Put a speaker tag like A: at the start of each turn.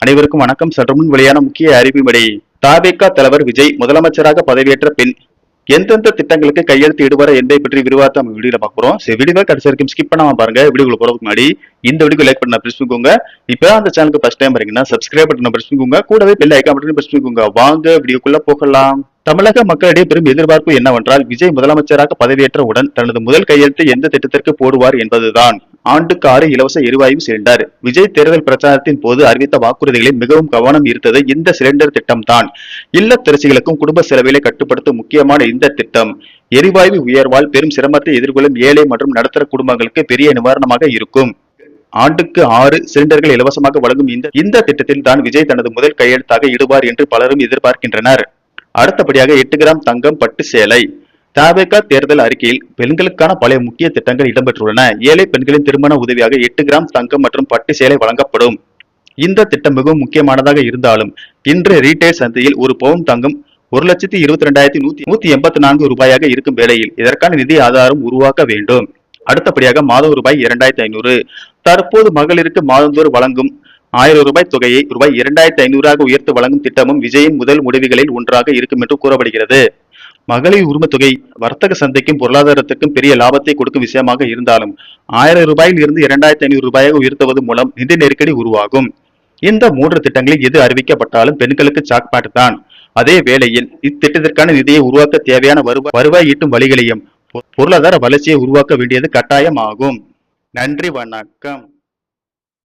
A: அனைவருக்கும் வணக்கம். சற்று முன் வெளியான முக்கிய அறிவிப்படி தவிக தலைவர் விஜய் முதலமைச்சராக பதவியேற்ற பின் எந்தெந்த திட்டங்களுக்கு கையெழுத்து இடுவார் என்பதை பற்றி விரிவாக நம்ம வீடியோல பார்க்கிறோம். வீடியோவை கடைசி வரைக்கும் ஸ்கிப் பண்ணாம பாருங்க. வீடியோக்குள்ள போறதுக்கு முன்னாடி இந்த வீடியோ லைக் பண்ண பிரஸ் பண்ணிக்கோங்க. இப்போ அந்த சேனலுக்கு ஃபர்ஸ்ட் டைம் வரீங்கன்னா சப்ஸ்கிரைப் பட்டனை பிரஸ் பண்ணிக்கோங்க. கூடவே பெல் ஐகான் பட்டனை பிரஸ் பண்ணிக்கோங்க. வாங்க வீடியோக்குள்ள போகலாம். தமிழக மக்களிடையே பெரும் எதிர்பார்ப்பு என்னவென்றால், விஜய் முதலமைச்சராக பதவியேற்றவுடன் தனது முதல் கையெழுத்தை எந்த திட்டத்திற்கு போடுவார் என்பதுதான். ஆண்டுக்கு 6 இலவச எரிவாயு சிலிண்டர். விஜய் தேர்தல் பிரச்சாரத்தின் போது அறிவித்த வாக்குறுதிகளில் மிகவும் கவனம் ஈர்த்தது இந்த சிலிண்டர் திட்டம் தான். இல்லத்தரசிகளுக்கும் குடும்ப செலவிலை கட்டுப்படுத்தும் முக்கியமான இந்த திட்டம் எரிவாயு உயர்வால் பெரும் சிரமத்தை எதிர்கொள்ளும் ஏழை மற்றும் நடுத்தர குடும்பங்களுக்கு பெரிய நிவாரணமாக இருக்கும். ஆண்டுக்கு 6 சிலிண்டர்கள் இலவசமாக வழங்கும் இந்த திட்டத்தில் தான் விஜய் தனது முதல் கையெழுத்தாக இடுவார் என்று பலரும் எதிர்பார்க்கின்றனர். அடுத்தபடியாக 8 கிராம் தங்கம் பட்டு சேலை. தவிக தேர்தல் அறிக்கையில் பெண்களுக்கான பல முக்கிய திட்டங்கள் இடம்பெற்றுள்ளன. ஏழை பெண்களின் திருமண உதவியாக 8 கிராம் தங்கம் மற்றும் பட்டு சேலை வழங்கப்படும். இந்த திட்டம் மிகவும் முக்கியமானதாக இருந்தாலும் இன்று ரீட்டைல் சந்தையில் ஒரு பவுன் தங்கம் 1,22,184 ரூபாயாக இருக்கும் வேளையில் இதற்கான நிதி ஆதாரம் உருவாக்க வேண்டும். அடுத்தபடியாக மாதம் ரூபாய் 2,500. தற்போது மகளிருக்கு மாதந்தோறும் வழங்கும் 1000 ரூபாய் தொகையை ரூபாய் 2,500 உயர்த்து வழங்கும் திட்டமும் விஜயின் முதல் முடிவுகளில் ஒன்றாக இருக்கும் என்று கூறப்படுகிறது. மகளிர் உரிமை தொகை வர்த்தக சந்தைக்கும் பொருளாதாரத்திற்கும் பெரிய லாபத்தை கொடுக்கும் விஷயமாக இருந்தாலும் 1000 ரூபாயில் இருந்து 2,500 ரூபாயாக உயர்த்துவது மூலம் நிதி நெருக்கடி உருவாகும். இந்த 3 திட்டங்களில் எது அறிவிக்கப்பட்டாலும் பெண்களுக்கு சாக்பாட் தான். அதே வேளையில் இத்திட்டத்திற்கான நிதியை உருவாக்க தேவையான வருவாய் ஈட்டும் வழிகளையும் பொருளாதார வளர்ச்சியை உருவாக்க வேண்டியது கட்டாயமாகும். நன்றி, வணக்கம்.